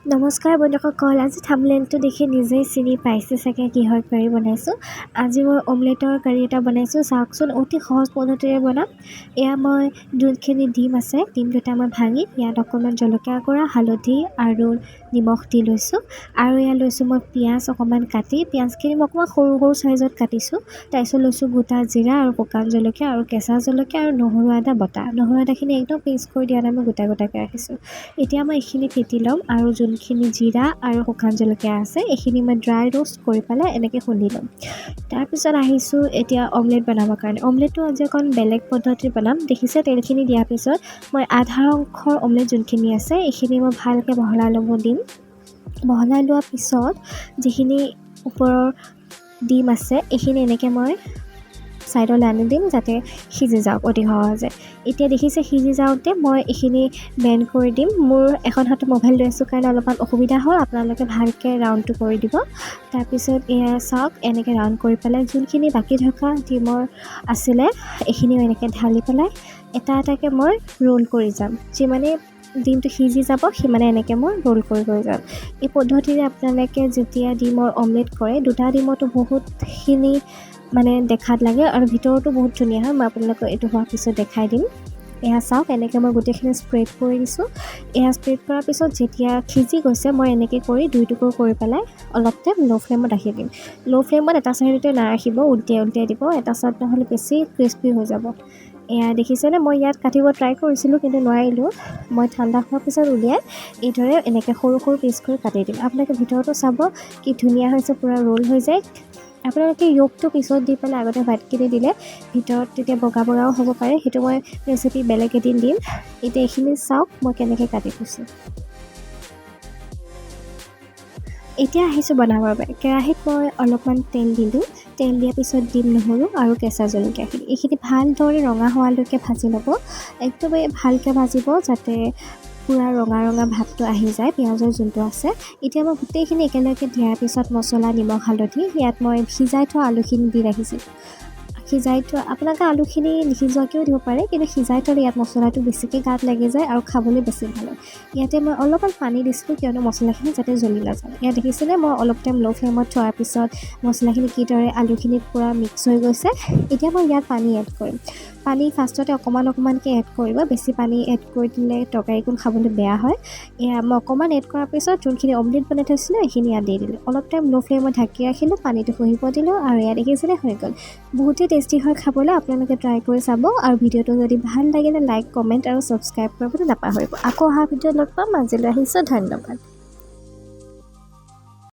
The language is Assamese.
নমস্কাৰ বন্ধুসকল, আজি থাম্বনেইলটো দেখি নিজেই চিনি পাইছে চাগে কিহৰ কাৰী বনাইছোঁ। আজি মই অমলেটৰ কাৰী এটা বনাইছোঁ। চাওকচোন, অতি সহজ পদ্ধতিৰে বনাম। এয়া মই যোনখিনি ডিম আছে, ডিম দুটা মই ভাঙি ইয়াত অকণমান জলকীয়া গুড়া, হালধি আৰু নিমখ দি লৈছোঁ। আৰু ইয়াত লৈছোঁ মই পিঁয়াজ অকণমান কাটি, পিঁয়াজখিনি মই অকণমান সৰু সৰু চাইজত কাটিছোঁ। তাৰপিছত লৈছোঁ গোটা জিৰা আৰু শুকান জলকীয়া আৰু কেঁচা জলকীয়া আৰু নহৰু আদা বটা। নহৰু আদাখিনি একদম পেষ্ট কৰি দিয়া নাই, মই গোটা গোটাকৈ ৰাখিছোঁ। এতিয়া মই এইখিনি ফেটি ল'ম আৰু যোনখিনি জিৰা আৰু শুকান জলকীয়া আছে এইখিনি মই ড্ৰাই ৰোষ্ট কৰি পেলাই এনেকৈ খুন্দি ল'ম। তাৰপিছত আহিছোঁ এতিয়া অমলেট বনাবৰ কাৰণে। অমলেটটো আজি অকণ বেলেগ পদ্ধতিত বনাম। দেখিছে, তেলখিনি দিয়াৰ পিছত মই আধা অংশৰ অমলেট যোনখিনি আছে এইখিনি মই ভালকৈ বহলাই ল'ব দিম। বহলাই লোৱাৰ পিছত যিখিনি ওপৰৰ ডিম আছে এইখিনি এনেকৈ মই ছাইডলৈ আনি দিম যাতে সিজি যাওক অতি সহজে। এতিয়া দেখিছে সিজি যাওঁতে মই এইখিনি বেণ্ড কৰি দিম। মোৰ এখন হাতত মোবাইল লৈ আছোঁ কাৰণে অলপমান অসুবিধা হ'ল, আপোনালোকে ভালকৈ ৰাউণ্ডটো কৰি দিব। তাৰপিছত এয়া চাওক, এনেকৈ ৰাউণ্ড কৰি পেলাই যোনখিনি বাকী থকা ডিমৰ আছিলে এইখিনিও এনেকৈ ঢালি পেলাই এটা এটাকৈ মই ৰোল কৰি যাম। যিমানে ডিমটো সিজি যাব সিমানে এনেকৈ মই ৰোল কৰি যাম। এই পদ্ধতিৰে আপোনালোকে যেতিয়া ডিমৰ অমলেট কৰে, দুটা ডিমতো বহুতখিনি দেখাত লাগে আৰু ভিতৰতো বহুত ধুনীয়া হয়। মই আপোনালোকক এইটো হোৱাৰ পিছত দেখাই দিম। এয়া চাওক, এনেকৈ মই গোটেইখিনি স্প্ৰেড কৰি দিছোঁ। এয়া স্প্ৰেড কৰাৰ পিছত যেতিয়া সিজি গৈছে মই এনেকৈ কৰি দুই টুকুৰ কৰি পেলাই অলপ টাইম ল' ফ্লেমত ৰাখি দিম। ল' ফ্লেমত এটা চাইডতে নাৰাখিব, উল্টিয়াই দিব, এটা চাইড নহ'লে বেছি ক্ৰিস্পি হৈ যাব। এয়া দেখিছেনে, মই ইয়াত কাটিব ট্ৰাই কৰিছিলোঁ কিন্তু নোৱাৰিলোঁ। মই ঠাণ্ডা হোৱাৰ পিছত উলিয়াই এইদৰে এনেকৈ সৰু সৰু পিচ কৰি কাটি দিম। আপোনালোকে ভিতৰতো চাব কি ধুনীয়া হৈছে, পূৰা ৰোল হৈ যায়। আপোনালোকে য়োগটো পিছত দি পেলাই আগতে হোৱাইটখিনি দিলে ভিতৰত তেতিয়া বগা বগাও হ'ব পাৰে, সেইটো মই ৰেচিপি বেলেগ এদিন দিম। এতিয়া এইখিনি চাওক মই কেনেকৈ কাটি থৈছোঁ। এতিয়া আহিছোঁ বনাবৰ বাবে। কেৰাহীত মই অলপমান তেল দিলোঁ। তেল দিয়াৰ পিছত দিম নহৰু আৰু কেঁচা জলকীয়াখিনি। এইখিনি ভালদৰে ৰঙা হোৱালৈকে ভাজি ল'ব। একদমেই ভালকৈ ভাজিব যাতে পূৰা ৰঙা ৰঙা ভাৱটো আহি যায় পিঁয়াজৰ যোনটো আছে। এতিয়া মই গোটেইখিনি একেলগে দিয়াৰ পিছত মছলা, নিমখ, হালধি, ইয়াত মই সিজাই থোৱা আলুখিনি দি ৰাখিছিলোঁ। আপোনালোকে আলুখিনি নিসিজোৱাকৈও দিব পাৰে, কিন্তু সিজাই থ'লে ইয়াত মছলাটো বেছিকৈ গাত লাগি যায় আৰু খাবলৈ বেছি ভাল হয়। ইয়াতে মই অলপমান পানী দিছিলোঁ কিয়নো মছলাখিনি যাতে জ্বলি নাযায়। ইয়াত দেখিছিলে মই অলপ টাইম ল' ফ্লেমত থোৱাৰ পিছত মছলাখিনি কিদৰে আলুখিনিত পূৰা মিক্স হৈ গৈছে। এতিয়া মই ইয়াত পানী এড কৰিম। পানী ফাৰ্ষ্টতে অকণমানকৈ এড কৰিব, বেছি পানী এড কৰি দিলে তৰকাৰীকণ খাবলৈ বেয়া হয়। এয়া মই অকণমান এড কৰাৰ পিছত যোনখিনি অমলেট বনাই থৈছিলোঁ এইখিনি ইয়াত দি দিলোঁ। অলপ টাইম ল' ফ্লেমত ঢাকি ৰাখিলোঁ, পানীটো শুহিব দিলোঁ আৰু ইয়াত দেখিছিলে হৈ গ'ল। বহুতেই টেষ্টি হয় খাবলৈ, আপোনালোকে ট্ৰাই কৰি চাব। আৰু ভিডিঅ'টো যদি ভাল লাগিলে লাইক, কমেণ্ট আৰু ছাবস্ক্ৰাইব কৰিবলৈ নাপাহৰিব। আকৌ অহা ভিডিঅ'ত লগ পাম। আজিলৈ আহিছোঁ, ধন্যবাদ।